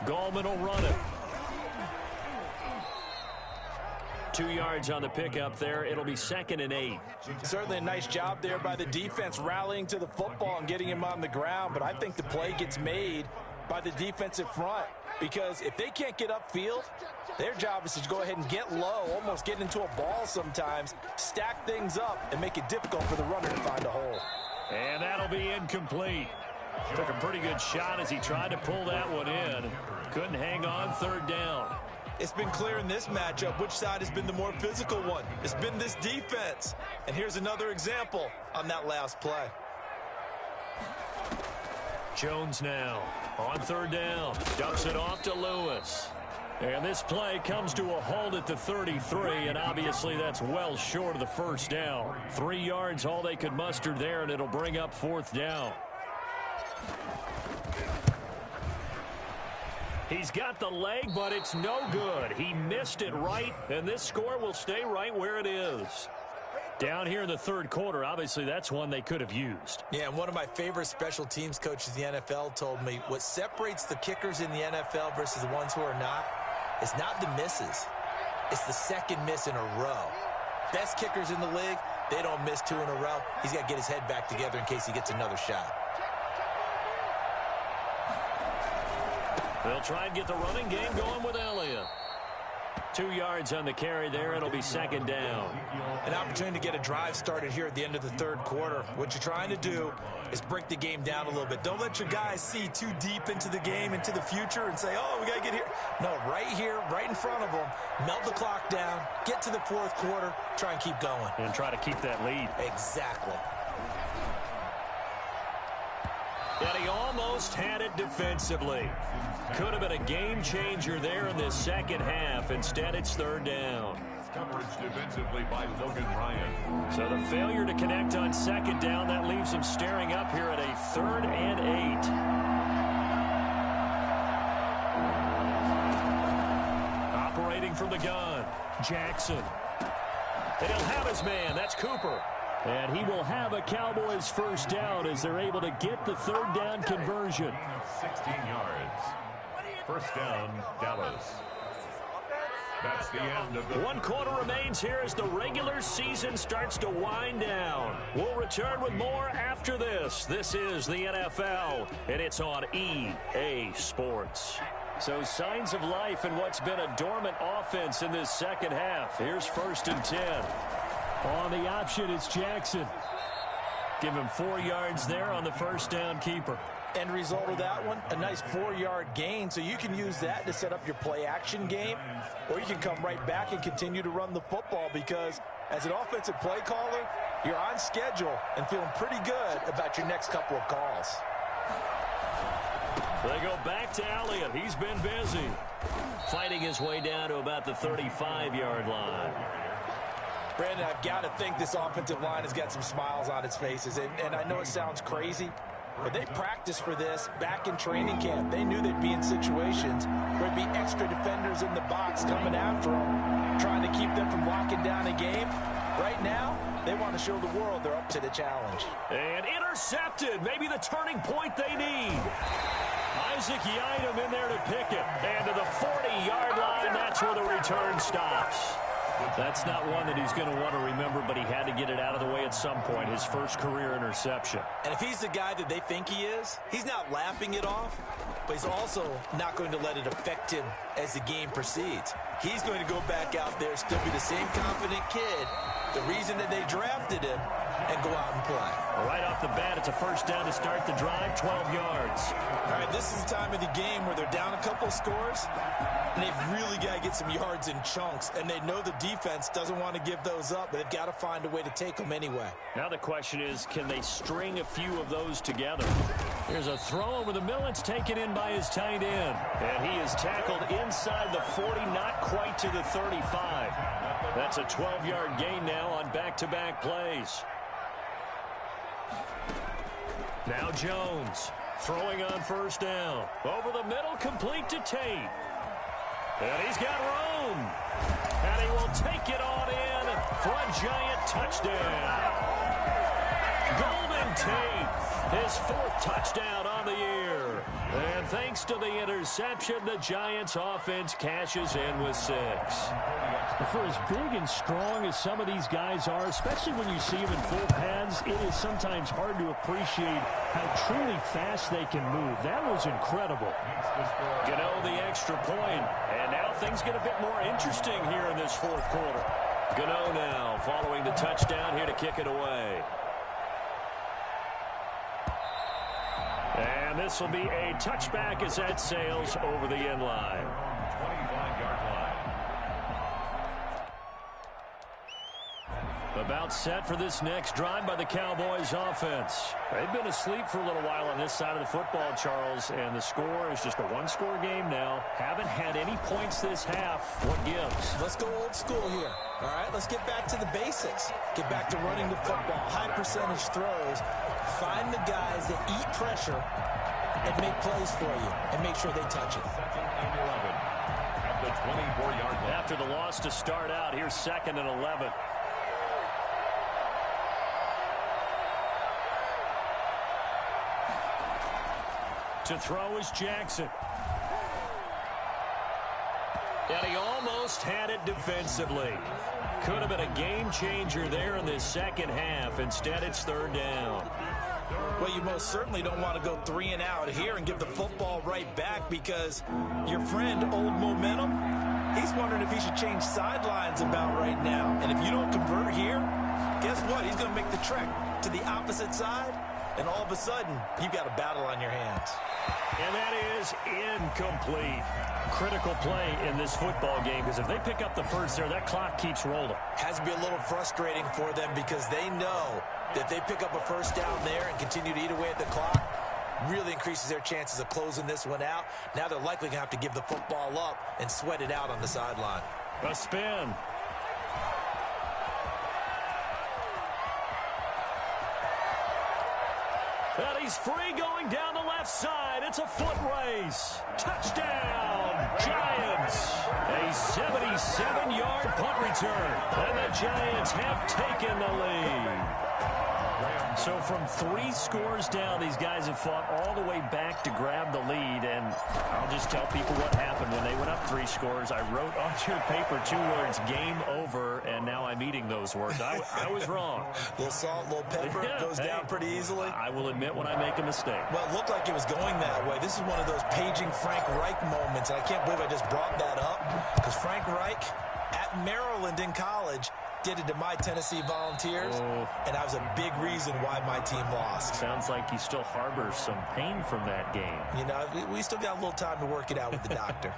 Gallman will run it. 2 yards on the pickup there. It'll be 2nd and 8. Certainly a nice job there by the defense rallying to the football and getting him on the ground, but I think the play gets made by the defensive front because if they can't get upfield, their job is to go ahead and get low, almost get into a ball sometimes, stack things up, and make it difficult for the runner to find a hole. And that'll be incomplete. Took a pretty good shot as he tried to pull that one in. Couldn't hang on, 3rd down. It's been clear in this matchup which side has been the more physical one. It's been this defense. And here's another example on that last play. Jones now on 3rd down. Dumps it off to Lewis. And this play comes to a halt at the 33, and obviously that's well short of the 1st down. 3 yards all they could muster there, and it'll bring up 4th down. He's got the leg, but it's no good. He missed it right, and this score will stay right where it is. Down here in the 3rd quarter, obviously that's one they could have used. Yeah, and one of my favorite special teams coaches in the NFL told me what separates the kickers in the NFL versus the ones who are not is not the misses. It's the 2nd miss in a row. Best kickers in the league, they don't miss 2 in a row. He's got to get his head back together in case he gets another shot. They'll try and get the running game going with Elliott. 2 yards on the carry there. It'll be 2nd down. An opportunity to get a drive started here at the end of the 3rd quarter. What you're trying to do is break the game down a little bit. Don't let your guys see too deep into the game, into the future, and say, oh, we got to get here. No, right here, right in front of them, melt the clock down, get to the 4th quarter, try and keep going. And try to keep that lead. Exactly. And he almost had it defensively. Could have been a game changer there in this 2nd half. Instead, it's 3rd down. Coverage defensively by Logan Ryan. So the failure to connect on 2nd down, that leaves him staring up here at a 3rd and 8. Operating from the gun, Jackson. And he'll have his man. That's Cooper. And he will have a Cowboys 1st down as they're able to get the 3rd down conversion. 16 yards. 1st down, Dallas. That's the end of the... 1 quarter remains here as the regular season starts to wind down. We'll return with more after this. This is the NFL, and it's on EA Sports. So signs of life in what's been a dormant offense in this 2nd half. Here's 1st and 10. On the option, it's Jackson. Give him 4 yards there on the 1st down keeper. End result of that one, a nice 4-yard gain. So you can use that to set up your play-action game, or you can come right back and continue to run the football because as an offensive play caller, you're on schedule and feeling pretty good about your next couple of calls. They go back to Elliott. He's been busy. Fighting his way down to about the 35-yard line. Brandon, I've got to think this offensive line has got some smiles on its faces. And I know it sounds crazy, but they practiced for this back in training camp. They knew they'd be in situations where there'd be extra defenders in the box coming after them, trying to keep them from locking down a game. Right now, they want to show the world they're up to the challenge. And intercepted. Maybe the turning point they need. Isaac Yiadom in there to pick it. And to the 40-yard line, that's where the return stops. That's not one that he's going to want to remember, but he had to get it out of the way at some point, his first career interception. And if he's the guy that they think he is, he's not laughing it off, but he's also not going to let it affect him as the game proceeds. He's going to go back out there, still be the same confident kid, the reason that they drafted him, and go out and play. Right off the bat, it's a first down to start the drive, 12 yards. All right, this is the time of the game where they're down a couple of scores, and they've really got to get some yards in chunks, and they know the defense doesn't want to give those up, but they've got to find a way to take them anyway. Now the question is, can they string a few of those together? Here's a throw over the middle. It's taken in by his tight end. And he is tackled inside the 40, not quite to the 35. That's a 12-yard gain now on back-to-back plays. Now Jones throwing on first down. Over the middle, complete to Tate. And he's got room. And he will take it on in for a giant touchdown. Golden Tate, his 4th touchdown on the year. And thanks to the interception, the Giants offense cashes in with 6. For as big and strong as some of these guys are, especially when you see them in full pads, it is sometimes hard to appreciate how truly fast they can move. That was incredible. Gano the extra point, and now things get a bit more interesting here in this 4th quarter. Gano now following the touchdown here to kick it away. And this will be a touchback as that sails over the end line. 25-yard line. About set for this next drive by the Cowboys offense. They've been asleep for a little while on this side of the football, Charles, and the score is just a one-score game now. Haven't had any points this half. What gives? Let's go old school here. All right, let's get back to the basics. Get back to running the football, high percentage throws. Find the guys that eat pressure and make plays for you and make sure they touch it. 2nd and 11 at the 24-yard line. After the loss to start out, here's 2nd and 11. To throw is Jackson. And he almost had it defensively. Could have been a game changer there in this second half. Instead, it's 3rd down. Well, you most certainly don't want to go 3 and out here and give the football right back because your friend, Old Momentum, he's wondering if he should change sidelines about right now. And if you don't convert here, guess what? He's going to make the trek to the opposite side, and all of a sudden, you've got a battle on your hands. And that is incomplete. Critical play in this football game because if they pick up the first there, that clock keeps rolling. Has to be a little frustrating for them because they know that if they pick up a first down there and continue to eat away at the clock, really increases their chances of closing this one out. Now they're likely going to have to give the football up and sweat it out on the sideline. A spin. And he's free going down the left side. It's a foot race. Touchdown, Giants. A 77-yard punt return. And the Giants have taken the lead. So from 3 scores down, these guys have fought all the way back to grab the lead. And I'll just tell people what happened when they went up 3 scores. I wrote on your paper 2 words, game over, and now I'm eating those words. I was wrong. A little salt, a little pepper, Yeah, goes down pretty easily. I will admit when I make a mistake. Well, it looked like it was going that way. This is one of those paging Frank Reich moments, and I can't believe I just brought that up because Frank Reich at Maryland in college did it to my Tennessee Volunteers, and that was a big reason why my team lost. Sounds like he still harbors some pain from that game. You know, we still got a little time to work it out with the doctor.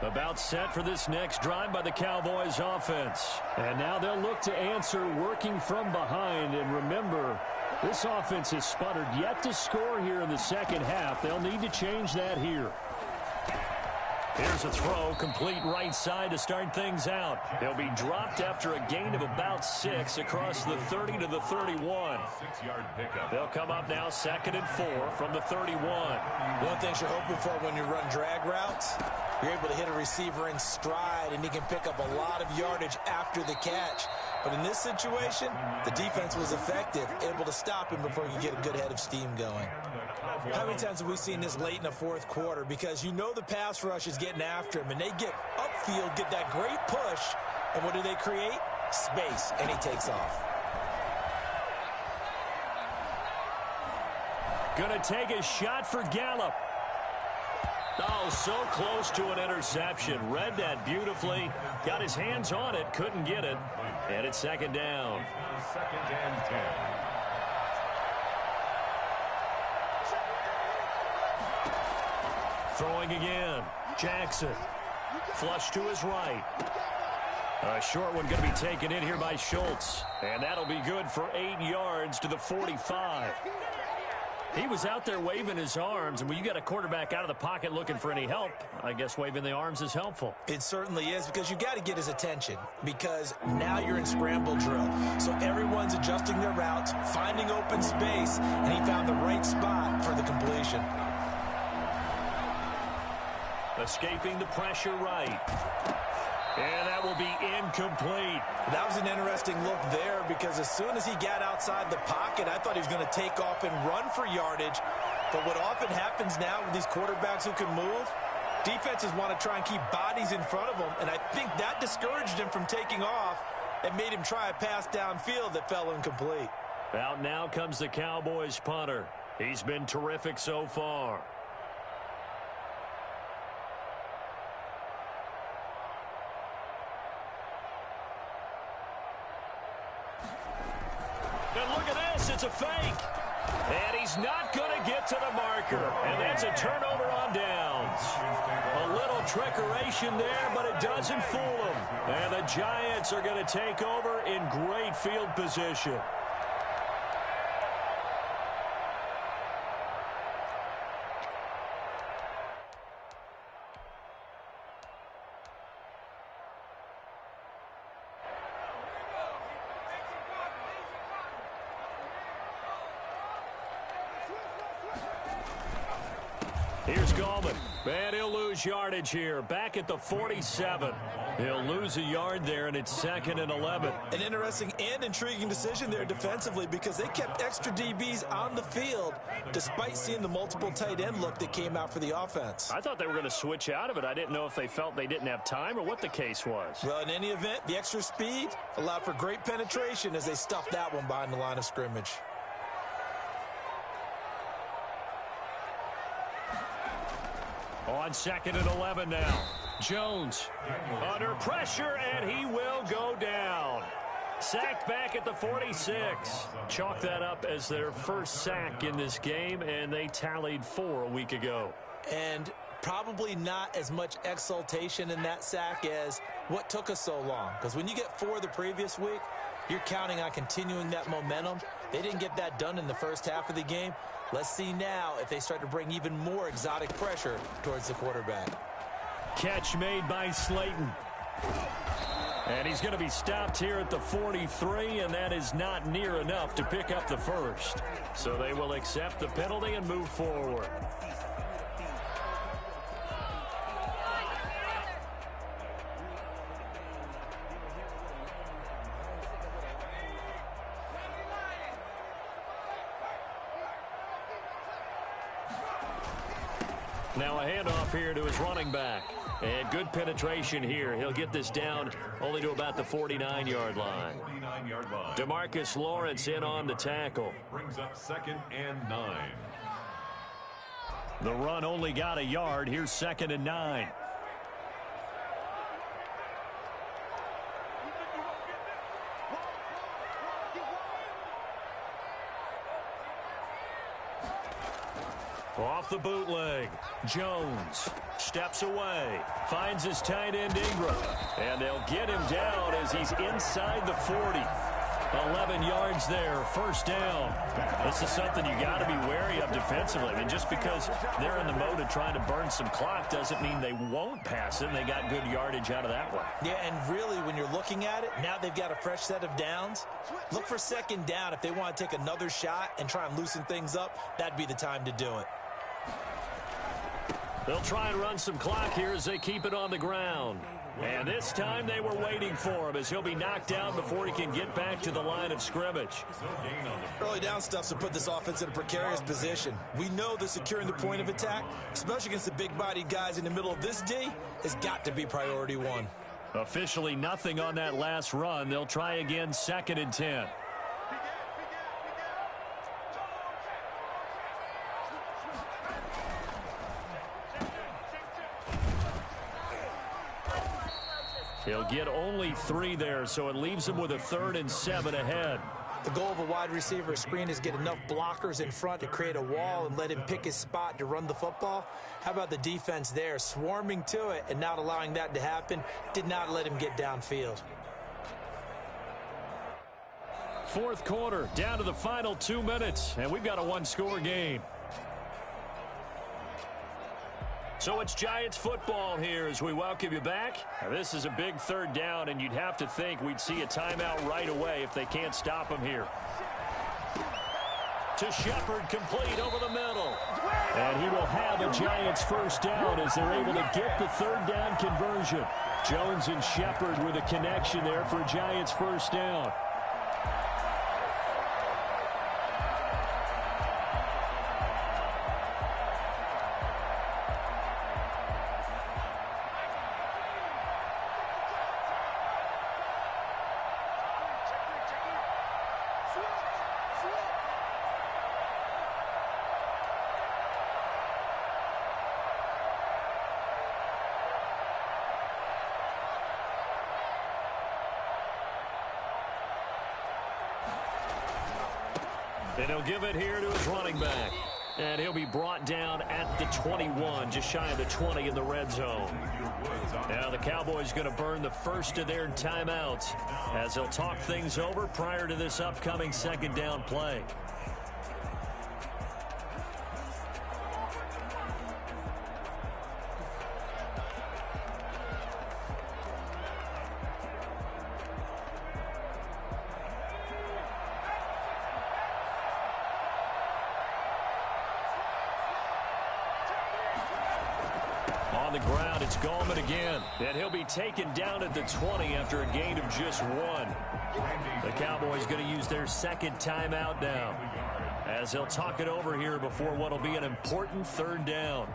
About set for this next drive by the Cowboys offense. And now they'll look to answer working from behind. And remember, this offense has sputtered yet to score here in the second half. They'll need to change that here. Here's a throw, complete right side to start things out. They'll be dropped after a gain of about 6 across the 30 to the 31. 6-yard pickup. They'll come up now 2nd and 4 from the 31. One thing you're hoping for when you run drag routes, you're able to hit a receiver in stride, and he can pick up a lot of yardage after the catch. But in this situation, the defense was effective, able to stop him before he could get a good head of steam going. How many times have we seen this late in the 4th quarter? Because you know the pass rush is getting after him, and they get upfield, get that great push, and what do they create? Space, and he takes off. Gonna take a shot for Gallup. Oh, so close to an interception. Read that beautifully. Got his hands on it. Couldn't get it. And it's second down. Second and 10. Throwing again. Jackson. Flush to his right. A short one going to be taken in here by Schultz. And that'll be good for 8 yards to the 45. He was out there waving his arms, and when you got a quarterback out of the pocket looking for any help, I guess waving the arms is helpful. It certainly is, because you got to get his attention, because now you're in scramble drill. So everyone's adjusting their routes, finding open space, and he found the right spot for the completion. Escaping the pressure right. And that will be incomplete. That was an interesting look there, because as soon as he got outside the pocket, I thought he was going to take off and run for yardage. But what often happens now with these quarterbacks who can move, defenses want to try and keep bodies in front of them, and I think that discouraged him from taking off and made him try a pass downfield that fell incomplete. Out now comes the Cowboys punter. He's been terrific so far. And look at this, it's a fake. And he's not going to get to the marker. And that's a turnover on downs. A little trickeration there, but it doesn't fool him. And the Giants are going to take over in great field position. Here's Gallman, and he'll lose yardage here. Back at the 47. He'll lose a yard there, and it's 2nd and 11. An interesting and intriguing decision there defensively, because they kept extra DBs on the field despite seeing the multiple tight end look that came out for the offense. I thought they were going to switch out of it. I didn't know if they felt they didn't have time or what the case was. Well, in any event, the extra speed allowed for great penetration as they stuffed that one behind the line of scrimmage. On 2nd and 11 now. Jones under pressure, and he will go down. Sacked back at the 46. Chalk that up as their first sack in this game, and they tallied 4 a week ago. And probably not as much exultation in that sack as what took us so long. Because when you get 4 the previous week, you're counting on continuing that momentum. They didn't get that done in the first half of the game. Let's see now if they start to bring even more exotic pressure towards the quarterback. Catch made by Slayton. And he's going to be stopped here at the 43, and that is not near enough to pick up the first. So they will accept the penalty and move forward. Now a handoff here to his running back. And good penetration here. He'll get this down only to about the 49-yard line. 49-yard line. DeMarcus Lawrence in on the tackle. Brings up 2nd and 9. The run only got a yard. Here's 2nd and 9. Off the bootleg, Jones steps away, finds his tight end Ingram, and they'll get him down as he's inside the 40. 11 yards there, first down. This is something you got to be wary of defensively. I mean, just because they're in the mode of trying to burn some clock doesn't mean they won't pass it, and they got good yardage out of that one. Yeah, and really, when you're looking at it, now they've got a fresh set of downs. Look for 2nd down. If they want to take another shot and try and loosen things up, that'd be the time to do it. They'll try and run some clock here as they keep it on the ground. And this time they were waiting for him as he'll be knocked down before he can get back to the line of scrimmage. Early down stuff's to put this offense in a precarious position. We know that securing the point of attack, especially against the big-bodied guys in the middle of this D, has got to be priority 1. Officially nothing on that last run. They'll try again, 2nd and 10. He'll get only 3 there, so it leaves him with a 3rd and 7 ahead. The goal of a wide receiver screen is get enough blockers in front to create a wall and let him pick his spot to run the football. How about the defense there, swarming to it and not allowing that to happen? Did not let him get downfield. 4th quarter, down to the final 2 minutes, and we've got a 1-score game. So it's Giants football here as we welcome you back. Now, this is a big 3rd down, and you'd have to think we'd see a timeout right away if they can't stop him here. To Shepard, complete over the middle. And he will have a Giants 1st down as they're able to get the 3rd down conversion. Jones and Shepard with a connection there for a Giants 1st down. And he'll give it here to his running back. And he'll be brought down at the 21, just shy of the 20 in the red zone. Now the Cowboys going to burn the first of their timeouts as they'll talk things over prior to this upcoming 2nd down play. On the ground, it's Gallman again. And he'll be taken down at the 20 after a gain of just 1. The Cowboys going to use their 2nd timeout now as they'll talk it over here before what will be an important 3rd down.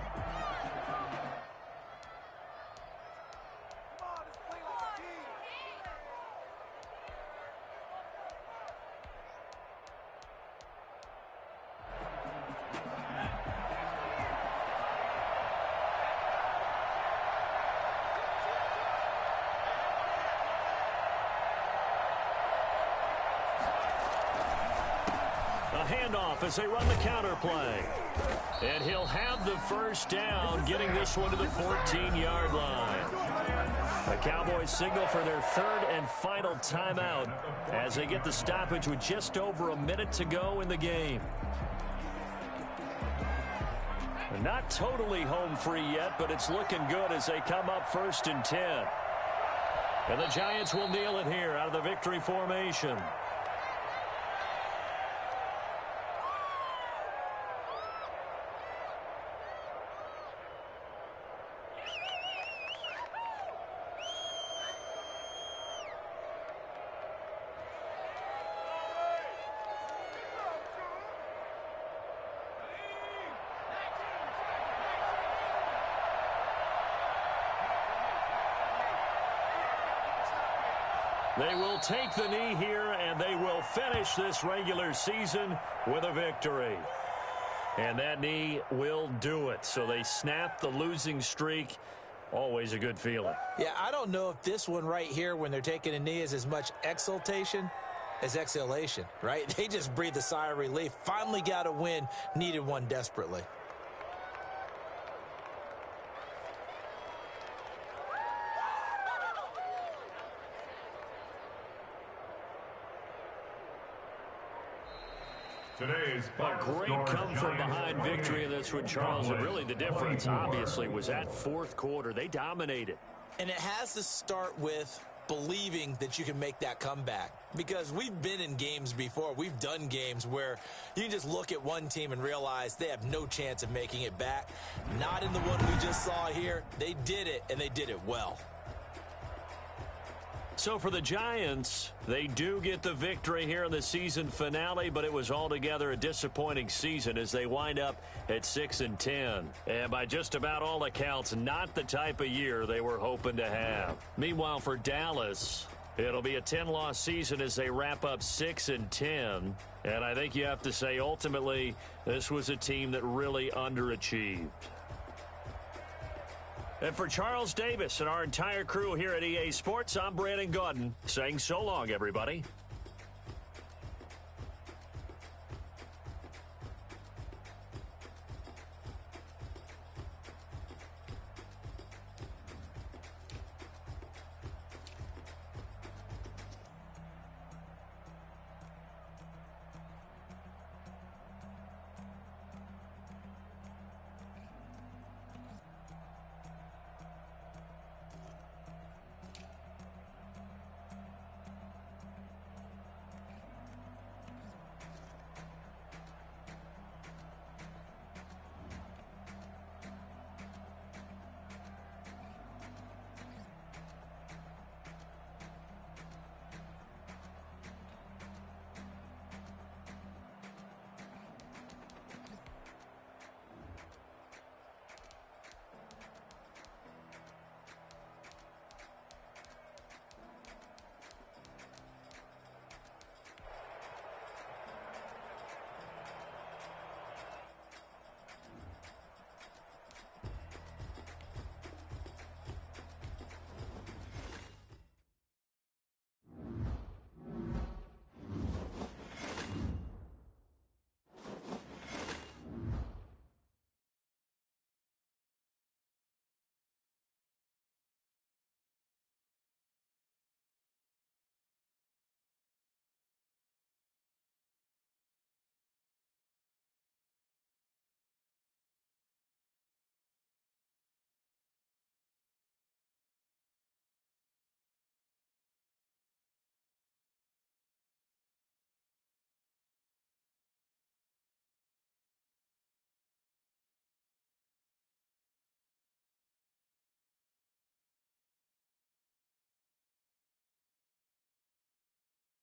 Handoff as they run the counter play. And he'll have the 1st down, getting this one to the 14-yard line. The Cowboys signal for their 3rd and final timeout as they get the stoppage with just over a minute to go in the game. They're not totally home free yet, but it's looking good as they come up 1st and 10. And the Giants will kneel it here out of the victory formation. They will take the knee here, and they will finish this regular season with a victory. And that knee will do it. So they snap the losing streak. Always a good feeling. Yeah, I don't know if this one right here, when they're taking a knee, is as much exultation as exhalation, right? They just breathe a sigh of relief. Finally got a win. Needed one desperately. A great come-from-behind victory, and that's what Charles, and really the difference, obviously, was that 4th quarter. They dominated. And it has to start with believing that you can make that comeback. Because we've been in games before. We've done games where you can just look at one team and realize they have no chance of making it back. Not in the one we just saw here. They did it, and they did it well. So for the Giants, they do get the victory here in the season finale, but it was altogether a disappointing season as they wind up at 6-10. And by just about all accounts, not the type of year they were hoping to have. Meanwhile, for Dallas, it'll be a 10-loss season as they wrap up 6-10. And I think you have to say, ultimately, this was a team that really underachieved. And for Charles Davis and our entire crew here at EA Sports, I'm Brandon Gaudin saying so long, everybody.